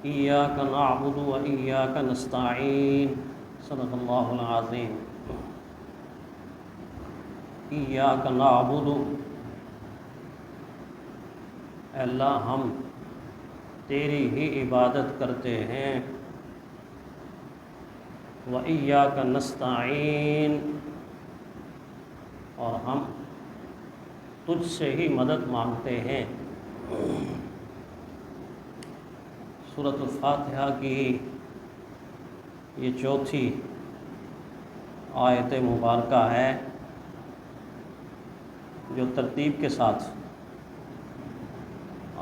إياك نعبد وإياك نستعين صدق الله العظيم إياك نعبد اے اللہ ہم تیری ہی عبادت کرتے ہیں، وَإِيَّاكَ نَسْتَعِينُ اور ہم تجھ سے ہی مدد مانگتے ہیں۔ سورۃ الفاتحہ کی یہ چوتھی آیت مبارکہ ہے جو ترتیب کے ساتھ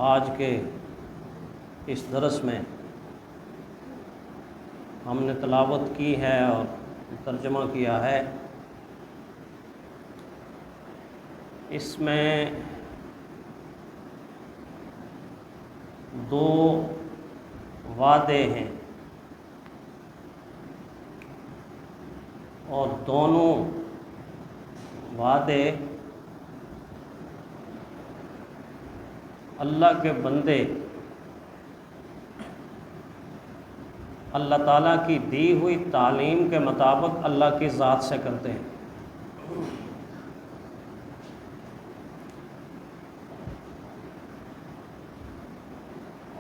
آج کے اس درس میں ہم نے تلاوت کی ہے اور ترجمہ کیا ہے۔ اس میں دو وعدے ہیں اور دونوں وعدے اللہ کے بندے اللہ تعالیٰ کی دی ہوئی تعلیم کے مطابق اللہ کی ذات سے کرتے ہیں۔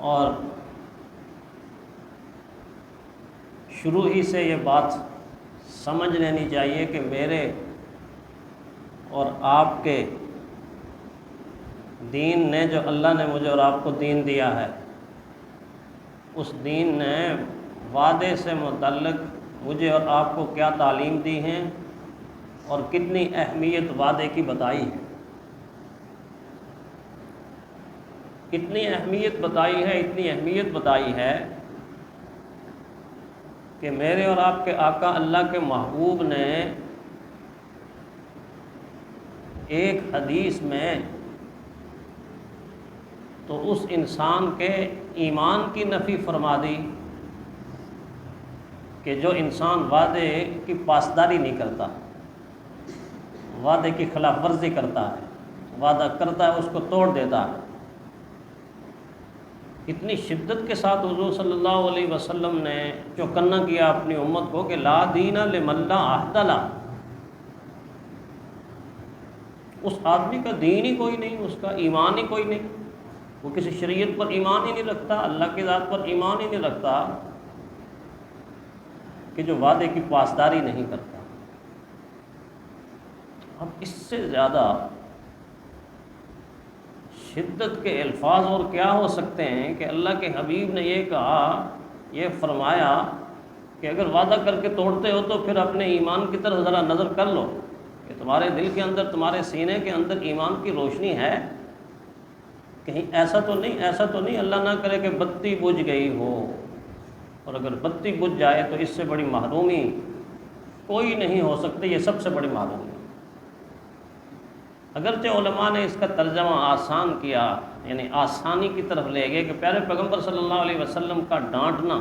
اور شروع ہی سے یہ بات سمجھ لینی چاہیے کہ میرے اور آپ کے دین نے، جو اللہ نے مجھے اور آپ کو دین دیا ہے، اس دین نے وعدے سے متعلق مجھے اور آپ کو کیا تعلیم دی ہیں اور کتنی اہمیت وعدے کی بتائی ہے۔ اتنی اہمیت بتائی ہے کہ میرے اور آپ کے آقا اللہ کے محبوب نے ایک حدیث میں تو اس انسان کے ایمان کی نفی فرما دی کہ جو انسان وعدے کی پاسداری نہیں کرتا، وعدے کی خلاف ورزی کرتا ہے، وعدہ کرتا ہے اس کو توڑ دیتا ہے۔ اتنی شدت کے ساتھ حضور صلی اللہ علیہ وسلم نے چوکنا کیا اپنی امت کو کہ لا دین لمن لا عہد لہ، اس آدمی کا دین ہی کوئی نہیں، اس کا ایمان ہی کوئی نہیں، وہ کسی شریعت پر ایمان ہی نہیں رکھتا، اللہ کی ذات پر ایمان ہی نہیں رکھتا، کہ جو وعدے کی پاسداری نہیں کرتا۔ اب اس سے زیادہ شدت کے الفاظ اور کیا ہو سکتے ہیں کہ اللہ کے حبیب نے یہ کہا، یہ فرمایا کہ اگر وعدہ کر کے توڑتے ہو تو پھر اپنے ایمان کی طرف ذرا نظر کر لو کہ تمہارے دل کے اندر، تمہارے سینے کے اندر ایمان کی روشنی ہے کہیں؟ ایسا تو نہیں اللہ نہ کرے کہ بتی بجھ گئی ہو، اور اگر بتی بجھ جائے تو اس سے بڑی محرومی کوئی نہیں ہو سکتی، یہ سب سے بڑی محرومی۔ اگرچہ علماء نے اس کا ترجمہ آسان کیا، یعنی آسانی کی طرف لے گئے کہ پیارے پیغمبر صلی اللہ علیہ وسلم کا ڈانٹنا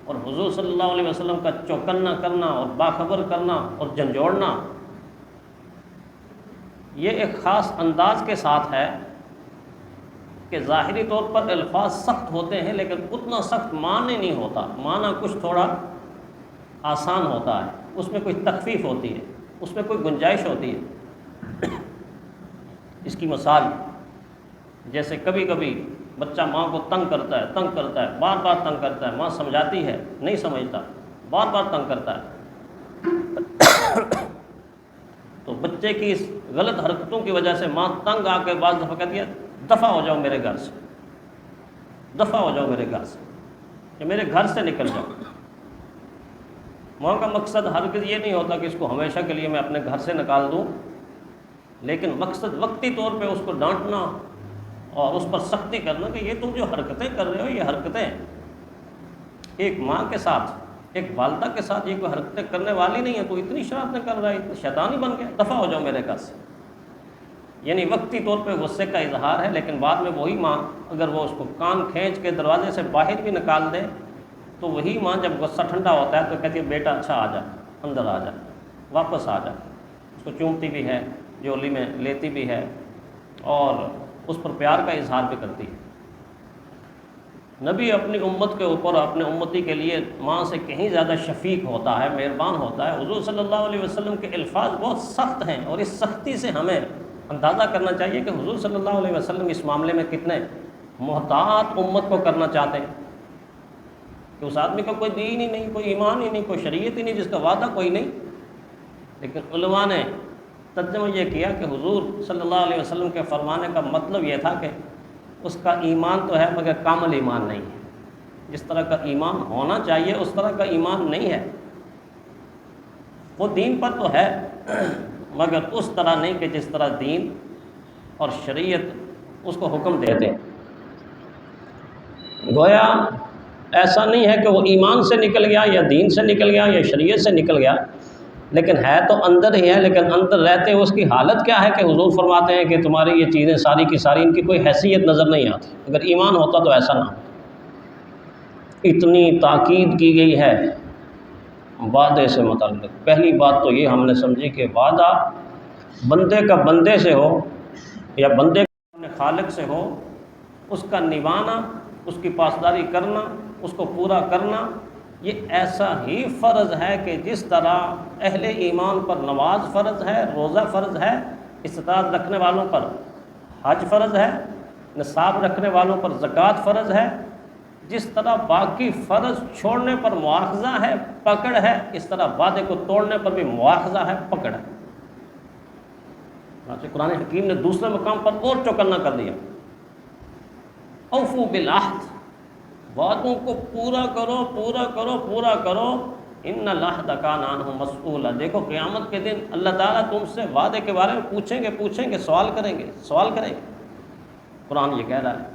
اور حضور صلی اللہ علیہ وسلم کا چوکنا کرنا اور باخبر کرنا اور جھنجھوڑنا یہ ایک خاص انداز کے ساتھ ہے کہ ظاہری طور پر الفاظ سخت ہوتے ہیں لیکن اتنا سخت معنی نہیں ہوتا، معنی کچھ تھوڑا آسان ہوتا ہے، اس میں کوئی تخفیف ہوتی ہے، اس میں کوئی گنجائش ہوتی ہے۔ اس کی مثال جیسے کبھی کبھی بچہ ماں کو تنگ کرتا ہے، بار بار تنگ کرتا ہے، ماں سمجھاتی ہے نہیں سمجھتا، بار بار تنگ کرتا ہے، تو بچے کی اس غلط حرکتوں کی وجہ سے ماں تنگ آ کے بعض دفعہ کہتی ہے دفع ہو جاؤ میرے گھر سے، کہ میرے گھر سے نکل جاؤ۔ ماں کا مقصد ہرگز یہ نہیں ہوتا کہ اس کو ہمیشہ کے لیے میں اپنے گھر سے نکال دوں، لیکن مقصد وقتی طور پہ اس کو ڈانٹنا اور اس پر سختی کرنا کہ یہ تم جو حرکتیں کر رہے ہو، یہ حرکتیں ایک ماں کے ساتھ، ایک والدہ کے ساتھ یہ کوئی حرکتیں کرنے والی نہیں ہے، تو اتنی شرارتیں کر رہا ہے، اتنی شیطانی بن گیا، دفع ہو جاؤ میرے گھر سے۔ یعنی وقتی طور پہ غصے کا اظہار ہے، لیکن بعد میں وہی ماں اگر وہ اس کو کان کھینچ کے دروازے سے باہر بھی نکال دے تو وہی ماں جب غصہ ٹھنڈا ہوتا ہے تو کہتی ہے بیٹا اچھا آ جا، اندر آ جا، واپس آ جا، اس کو چومتی بھی ہے، جولی میں لیتی بھی ہے اور اس پر پیار کا اظہار بھی کرتی ہے۔ نبی اپنی امت کے اوپر اپنے امتی کے لیے ماں سے کہیں زیادہ شفیق ہوتا ہے، مہربان ہوتا ہے۔ حضور صلی اللہ علیہ وسلم کے الفاظ بہت سخت ہیں، اور اس سختی سے ہمیں اندازہ کرنا چاہیے کہ حضور صلی اللہ علیہ وسلم اس معاملے میں کتنے محتاط امت کو کرنا چاہتے ہیں، کہ اس آدمی کا کوئی دین ہی نہیں، کوئی ایمان ہی نہیں، کوئی شریعت ہی نہیں، جس کا وعدہ کوئی نہیں۔ لیکن علماء نے ترجمہ یہ کیا کہ حضور صلی اللہ علیہ وسلم کے فرمانے کا مطلب یہ تھا کہ اس کا ایمان تو ہے مگر کامل ایمان نہیں ہے، جس طرح کا ایمان ہونا چاہیے اس طرح کا ایمان نہیں ہے۔ وہ دین پر تو ہے مگر اس طرح نہیں کہ جس طرح دین اور شریعت اس کو حکم دیتے۔ گویا ایسا نہیں ہے کہ وہ ایمان سے نکل گیا یا دین سے نکل گیا یا شریعت سے نکل گیا، لیکن ہے تو اندر ہی ہے، لیکن اندر رہتے اس کی حالت کیا ہے کہ حضور فرماتے ہیں کہ تمہاری یہ چیزیں ساری کی ساری ان کی کوئی حیثیت نظر نہیں آتی۔ اگر ایمان ہوتا تو ایسا نہ ہو۔ اتنی تاکید کی گئی ہے وعدے سے متعلق۔ پہلی بات تو یہ ہم نے سمجھی کہ وعدہ بندے کا بندے سے ہو یا بندے کا اپنے خالق سے ہو، اس کا نبھانا، اس کی پاسداری کرنا، اس کو پورا کرنا، یہ ایسا ہی فرض ہے کہ جس طرح اہل ایمان پر نماز فرض ہے، روزہ فرض ہے، استطاعت رکھنے والوں پر حج فرض ہے، نصاب رکھنے والوں پر زکوٰۃ فرض ہے، جس طرح باقی فرض چھوڑنے پر مواخذہ ہے، پکڑ ہے، اس طرح وعدے کو توڑنے پر بھی مواخذہ ہے، پکڑ ہے۔ قرآن حکیم نے دوسرے مقام پر اور چوکنا کر دیا، اوفوا بالعہد، وعدوں کو پورا کرو، پورا کرو، پورا کرو، ان العہد کان عنہ مسئولا۔ دیکھو قیامت کے دن اللہ تعالیٰ تم سے وعدے کے بارے میں پوچھیں گے، سوال کریں گے۔ قرآن یہ کہہ رہا ہے۔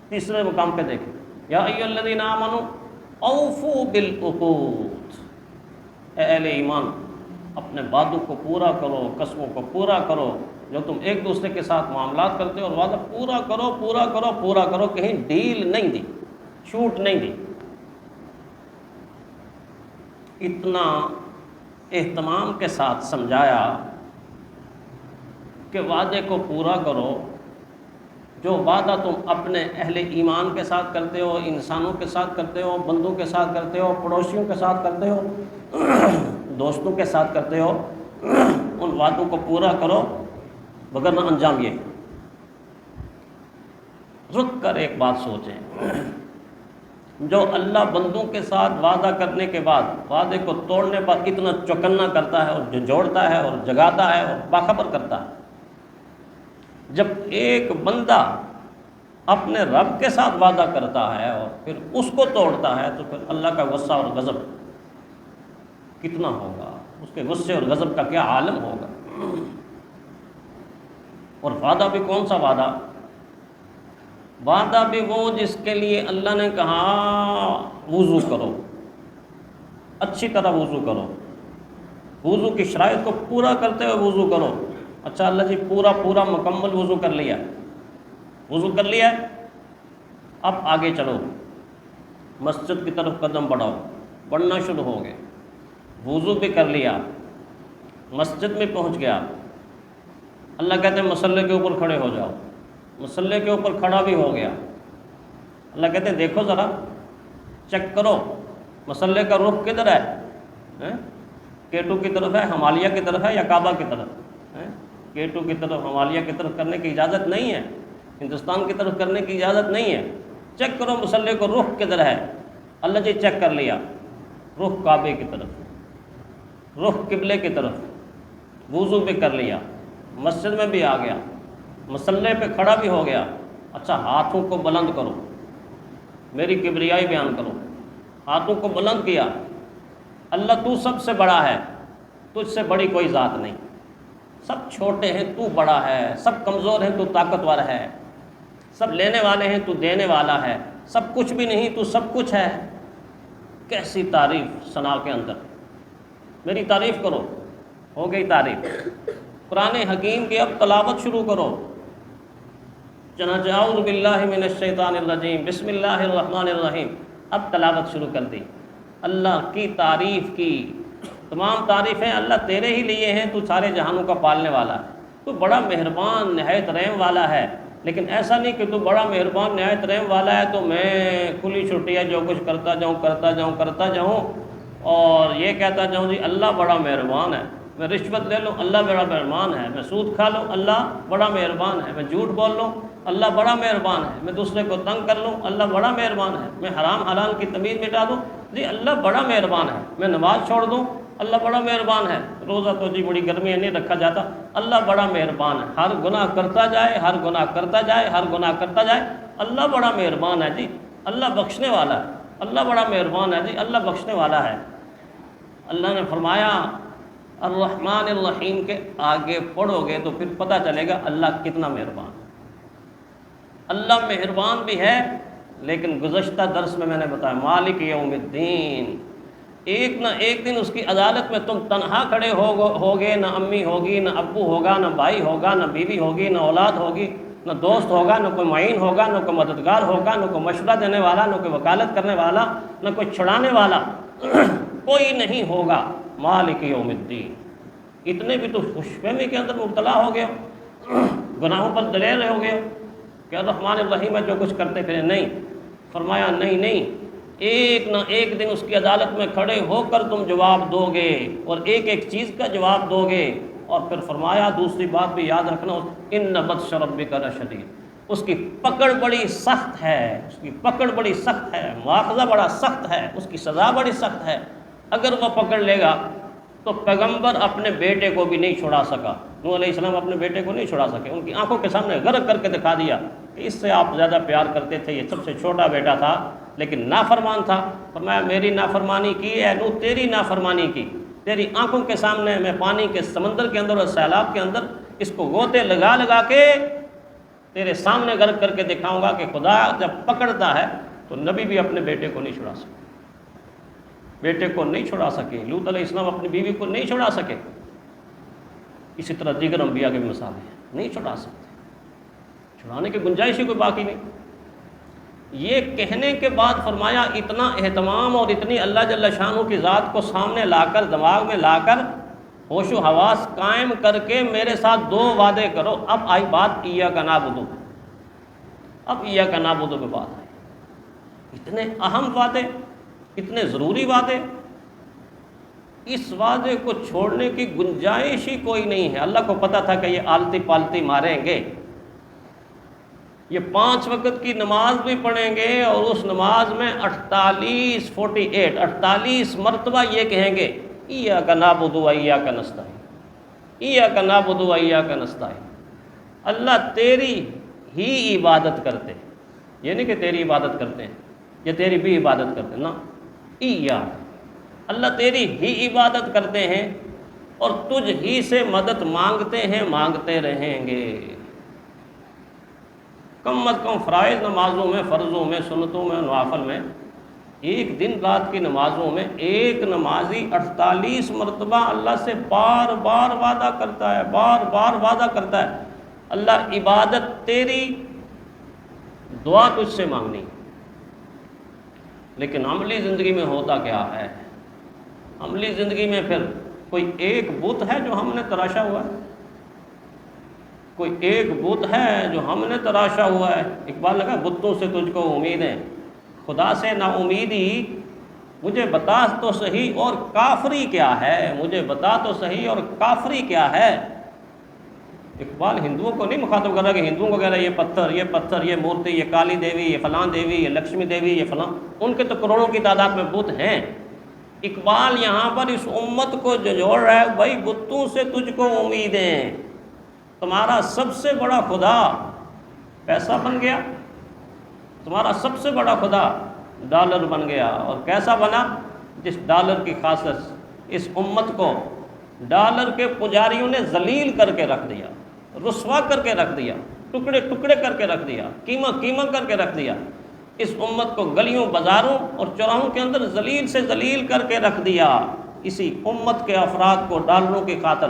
تیسرے مقام پہ دیکھیں، یا ایھا الذین آمنوا اوفوا بالعقود، اے اہل ایمان اپنے وعدوں کو پورا کرو، قسموں کو پورا کرو، جو تم ایک دوسرے کے ساتھ معاملات کرتے ہو، اور وعدہ پورا کرو، پورا کرو، پورا کرو، کہیں ڈیل نہیں دی، چھوٹ نہیں دی۔ اتنا اہتمام کے ساتھ سمجھایا کہ وعدے کو پورا کرو، جو وعدہ تم اپنے اہل ایمان کے ساتھ کرتے ہو، انسانوں کے ساتھ کرتے ہو، بندوں کے ساتھ کرتے ہو، پڑوسیوں کے ساتھ کرتے ہو، دوستوں کے ساتھ کرتے ہو، ان وعدوں کو پورا کرو، مگر نہ انجام یہ۔ رک کر ایک بات سوچیں، جو اللہ بندوں کے ساتھ وعدہ کرنے کے بعد وعدے کو توڑنے پر اتنا چوکنا کرتا ہے اور جھنجھوڑتا ہے اور جگاتا ہے اور باخبر کرتا ہے، جب ایک بندہ اپنے رب کے ساتھ وعدہ کرتا ہے اور پھر اس کو توڑتا ہے، تو پھر اللہ کا غصہ اور غضب کتنا ہوگا، اس کے غصے اور غضب کا کیا عالم ہوگا۔ اور وعدہ بھی کون سا وعدہ؟ وعدہ بھی وہ جس کے لیے اللہ نے کہا وضو کرو، اچھی طرح وضو کرو، وضو کی شرائط کو پورا کرتے ہوئے وضو کرو۔ اچھا اللہ جی پورا مکمل وضو کر لیا، اب آگے چلو، مسجد کی طرف قدم بڑھاؤ، بڑھنا شروع ہو گئے، وضو بھی کر لیا، مسجد میں پہنچ گیا، اللہ کہتے ہیں مصلی کے اوپر کھڑے ہو جاؤ، مصلی کے اوپر کھڑا بھی ہو گیا، اللہ کہتے ہیں دیکھو ذرا چیک کرو مصلی کا رخ کدھر ہے، K2 کی طرف ہے، ہمالیہ کی طرف ہے یا کعبہ کی طرف؟ K2 کی طرف، ہمالیہ کی طرف کرنے کی اجازت نہیں ہے، ہندوستان کی طرف کرنے کی اجازت نہیں ہے، چیک کرو مصلی کو رخ کدھر ہے۔ اللہ جی چیک کر لیا، رخ کعبے کی طرف، رخ قبلے کی طرف، وضو بھی کر لیا، مسجد میں بھی آ گیا، مصلی پہ کھڑا بھی ہو گیا۔ اچھا ہاتھوں کو بلند کرو، میری کبریائی بیان کرو، ہاتھوں کو بلند کیا، اللہ تو سب سے بڑا ہے، تجھ سے بڑی کوئی ذات نہیں، سب چھوٹے ہیں تو بڑا ہے، سب کمزور ہیں تو طاقتور ہے، سب لینے والے ہیں تو دینے والا ہے، سب کچھ بھی نہیں تو سب کچھ ہے۔ کیسی تعریف ثنا کے اندر، میری تعریف کرو، ہو گئی تعریف۔ قرآن حکیم کی اب تلاوت شروع کرو، چنانچہ اعوذ باللہ من الشیطان الرجیم بسم اللہ الرحمن الرحیم، اب تلاوت شروع کر دی، اللہ کی تعریف کی۔ تمام تعریفیں اللہ تیرے ہی لیے ہیں، تو سارے جہانوں کا پالنے والا ہے، تو بڑا مہربان نہایت رحم والا ہے، لیکن ایسا نہیں کہ تو بڑا مہربان نہایت رحم والا ہے تو میں کھلی چھٹی ہے جو کچھ کرتا جاؤں اور یہ کہتا جاؤں جی اللہ بڑا مہربان ہے، میں رشوت لے لوں اللہ بڑا مہربان ہے، میں سود کھا لوں اللہ بڑا مہربان ہے، میں جھوٹ بول لوں اللہ بڑا مہربان ہے، میں دوسرے کو تنگ کر لوں اللہ بڑا مہربان ہے، میں حرام حلال کی تمیز مٹا دوں جی اللہ بڑا مہربان ہے، میں نماز چھوڑ دوں اللہ بڑا مہربان ہے، روزہ تو جی بڑی گرمی ہے نہیں رکھا جاتا اللہ بڑا مہربان ہے، ہر گناہ کرتا جائے اللہ بڑا مہربان ہے جی اللہ بخشنے والا ہے، اللہ بڑا مہربان ہے جی اللہ بخشنے والا ہے۔ اللہ نے فرمایا الرحمن الرحیم کے آگے پڑھو گے تو پھر پتہ چلے گا اللہ کتنا مہربان ہے۔ اللہ مہربان بھی ہے، لیکن گزشتہ درس میں نے بتایا مالک یوم الدین، ایک نہ ایک دن اس کی عدالت میں تم تنہا کھڑے ہوگے، نہ امی ہوگی نہ ابو ہوگا نہ بھائی ہوگا نہ بیوی ہوگی نہ اولاد ہوگی نہ دوست ہوگا نہ کوئی معین ہوگا نہ کوئی مددگار ہوگا نہ کوئی مشورہ دینے والا نہ کوئی وکالت کرنے والا نہ کوئی چھڑانے والا کوئی نہیں ہوگا۔ مالک یوم الدین، اتنے بھی تو خوش فہمی کے اندر مبتلا ہو گئے ہو، گناہوں پر دلیر ہو گئے ہو کہ الرحمن الرحیم ہے جو کچھ کرتے پھرے، نہیں فرمایا نہیں ایک نہ ایک دن اس کی عدالت میں کھڑے ہو کر تم جواب دو گے اور ایک ایک چیز کا جواب دو گے۔ اور پھر فرمایا دوسری بات بھی یاد رکھنا ان بطش ربک لشدید، اس کی پکڑ بڑی سخت ہے، مواخذہ بڑا سخت ہے، اس کی سزا بڑی سخت ہے۔ اگر وہ پکڑ لے گا تو پیغمبر اپنے بیٹے کو بھی نہیں چھڑا سکا، نوح علیہ السلام اپنے بیٹے کو نہیں چھڑا سکے، ان کی آنکھوں کے سامنے غرق کر کے دکھا دیا کہ اس سے آپ زیادہ پیار کرتے تھے، یہ سب سے چھوٹا بیٹا تھا لیکن نافرمان تھا۔ فرمایا میری نافرمانی کی ہے نوح، تیری نافرمانی کی، تیری آنکھوں کے سامنے میں پانی کے سمندر کے اندر اور سیلاب کے اندر اس کو غوطے لگا کے تیرے سامنے غرق کر کے دکھاؤں گا کہ خدا جب پکڑتا ہے تو نبی بھی اپنے بیٹے کو نہیں چھڑا سکے، لوط علیہ السلام اپنی بیوی کو نہیں چھڑا سکے، اسی طرح دیگر انبیاء کے بھی مثالیں ہیں، نہیں چھڑا سکتے، چھڑانے کی گنجائش ہی کوئی باقی نہیں۔ یہ کہنے کے بعد فرمایا اتنا اہتمام اور اتنی اللہ جل شانہ کی ذات کو سامنے لا کر دماغ میں لا کر ہوش و حواس قائم کر کے میرے ساتھ دو وعدے کرو۔ اب آئی بات ایاک نعبد، اب ایاک نعبد پہ بات آئی، اتنے اہم وعدے، اتنے ضروری وعدے، اس وعدے کو چھوڑنے کی گنجائش ہی کوئی نہیں ہے۔ اللہ کو پتہ تھا کہ یہ آلتی پالتی ماریں گے، یہ 5 وقت کی نماز بھی پڑھیں گے اور اس نماز میں 48 مرتبہ یہ کہیں گے ایاک نعبد و ایاک نستعین، ایاک نعبد و ایاک نستعین، اللہ تیری ہی عبادت کرتے، یہ نہیں کہ تیری عبادت کرتے ہیں یا تیری بھی عبادت کرتے ہیں، نا ایاک، اللہ تیری ہی عبادت کرتے ہیں اور تجھ ہی سے مدد مانگتے ہیں، مانگتے رہیں گے۔ کم از کم فرائض نمازوں میں، فرضوں میں، سنتوں میں، نوافل میں، ایک دن رات کی نمازوں میں ایک نمازی 48 مرتبہ اللہ سے بار بار وعدہ کرتا ہے، اللہ عبادت تیری، دعا تجھ سے مانگنی۔ لیکن عملی زندگی میں ہوتا کیا ہے؟ عملی زندگی میں پھر کوئی ایک بت ہے جو ہم نے تراشا ہوا ہے، کوئی ایک بت ہے جو ہم نے تراشا ہوا ہے۔ اقبال لگا بتوں سے تجھ کو امیدیں، خدا سے نا امیدی، مجھے بتا تو صحیح اور کافری کیا ہے، مجھے بتا تو صحیح اور کافری کیا ہے۔ اقبال ہندوؤں کو نہیں مخاطب کر رہا کہ ہندوؤں کو کہہ رہا ہے یہ پتھر، یہ مورتی، یہ کالی دیوی، یہ فلاں دیوی، یہ لکشمی دیوی، یہ فلاں، ان کے تو کروڑوں کی تعداد میں بت ہیں۔ اقبال یہاں پر اس امت کو جو جوڑ رہا ہے، بھائی بتوں سے تجھ کو امیدیں، تمہارا سب سے بڑا خدا پیسہ بن گیا، تمہارا سب سے بڑا خدا ڈالر بن گیا، اور کیسا بنا؟ جس ڈالر کی خاصت اس امت کو ڈالر کے پجاریوں نے ذلیل کر کے رکھ دیا، رسوا کر کے رکھ دیا، ٹکڑے ٹکڑے کر کے رکھ دیا، قیمہ کر کے رکھ دیا، اس امت کو گلیوں بازاروں اور چوراہوں کے اندر ذلیل سے ذلیل کر کے رکھ دیا۔ اسی امت کے افراد کو ڈالروں کی خاطر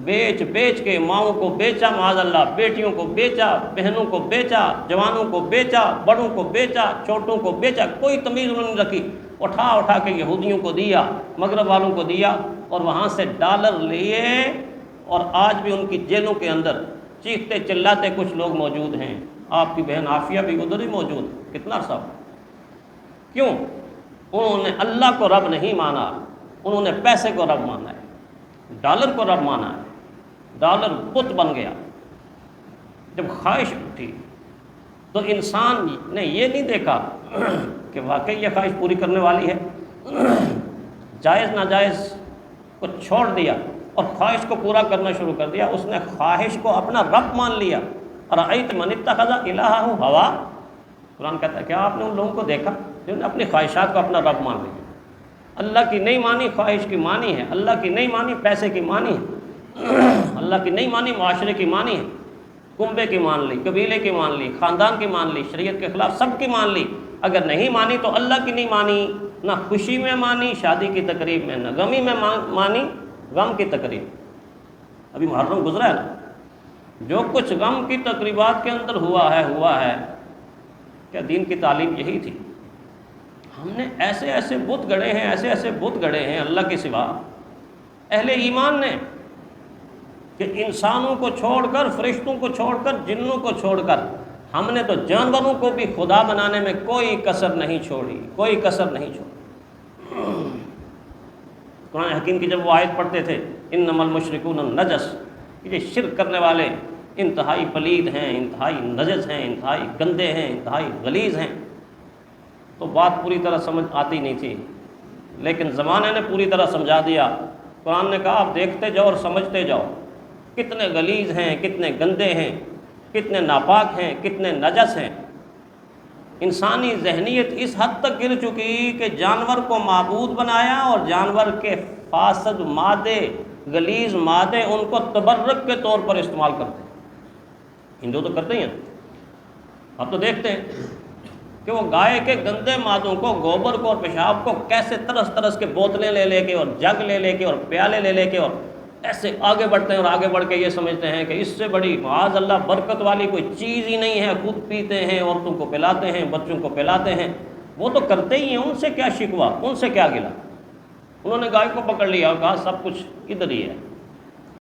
بیچ کے، ماؤں کو بیچا معاذ اللہ، بیٹیوں کو بیچا، بہنوں کو بیچا، جوانوں کو بیچا، بڑوں کو بیچا، چھوٹوں کو بیچا، کوئی تمیز انہوں نے رکھی، اٹھا کے یہودیوں کو دیا، مغرب والوں کو دیا، اور وہاں سے ڈالر لیے، اور آج بھی ان کی جیلوں کے اندر چیختے چلاتے کچھ لوگ موجود ہیں، آپ کی بہن عافیہ بھی ادھر ہی موجود ہے، کتنا عرصہ ہوا؟ کیوں؟ انہوں نے اللہ کو رب نہیں مانا، انہوں نے پیسے کو رب مانا ہے، ڈالر کو رب مانا ہے، ڈالر بت بن گیا۔ جب خواہش اٹھی تو انسان نے یہ نہیں دیکھا کہ واقعی یہ خواہش پوری کرنے والی ہے، جائز ناجائز کو چھوڑ دیا اور خواہش کو پورا کرنا شروع کر دیا۔ اس نے خواہش کو اپنا رب مان لیا۔ ارأیت من اتخذ الہہ ہوا، قرآن کہتا ہے کیا آپ نے ان لوگوں کو دیکھا جنہوں نے اپنی خواہشات کو اپنا رب مان لیا؟ اللہ کی نہیں مانی، خواہش کی مانی ہے، اللہ کی نہیں مانی، پیسے کی مانی ہے، اللہ کی نہیں مانی، معاشرے کی مانی ہے، کنبے کی مان لی، قبیلے کی مان لی، خاندان کی مان لی، شریعت کے خلاف سب کی مان لی۔ اگر نہیں مانی تو اللہ کی نہیں مانی، نہ خوشی میں مانی شادی کی تقریب میں، نہ غمی میں مانی غم کی تقریب۔ ابھی محرم گزرا ہے نا، جو کچھ غم کی تقریبات کے اندر ہوا ہے، کیا دین کی تعلیم یہی تھی؟ ہم نے ایسے ایسے بت گڑے ہیں، ایسے ایسے بت گڑے ہیں اللہ کے سوا اہل ایمان نے، کہ انسانوں کو چھوڑ کر، فرشتوں کو چھوڑ کر، جنوں کو چھوڑ کر، ہم نے تو جانوروں کو بھی خدا بنانے میں کوئی کسر نہیں چھوڑی، کوئی کسر نہیں چھوڑی۔ قرآن حکیم کی جب وہ آیت پڑھتے تھے انما المشرکون نجس، یہ شرک کرنے والے انتہائی پلید ہیں، انتہائی نجس ہیں، انتہائی گندے ہیں، انتہائی غلیظ ہیں، تو بات پوری طرح سمجھ آتی نہیں تھی، لیکن زمانے نے پوری طرح سمجھا دیا۔ قرآن نے کہا آپ دیکھتے جاؤ اور سمجھتے جاؤ، کتنے غلیظ ہیں، کتنے گندے ہیں، کتنے ناپاک ہیں، کتنے نجس ہیں۔ انسانی ذہنیت اس حد تک گر چکی کہ جانور کو معبود بنایا، اور جانور کے فاسد مادے، غلیظ مادے، ان کو تبرک کے طور پر استعمال کرتے ہیں۔ ہندو تو کرتے ہی ہیں، اب تو دیکھتے ہیں کہ وہ گائے کے گندے مادوں کو، گوبر کو اور پیشاب کو کیسے ترس ترس کے بوتلیں لے لے کے اور جگ لے لے کے اور پیالے لے لے کے اور ایسے آگے بڑھتے ہیں، اور آگے بڑھ کے یہ سمجھتے ہیں کہ اس سے بڑی معاذ اللہ برکت والی کوئی چیز ہی نہیں ہے، خود پیتے ہیں، عورتوں کو پلاتے ہیں، بچوں کو پلاتے ہیں۔ وہ تو کرتے ہی ہیں، ان سے کیا شکوہ، ان سے کیا گلا؟ انہوں نے گائے کو پکڑ لیا اور کہا سب کچھ ادھر ہی ہے۔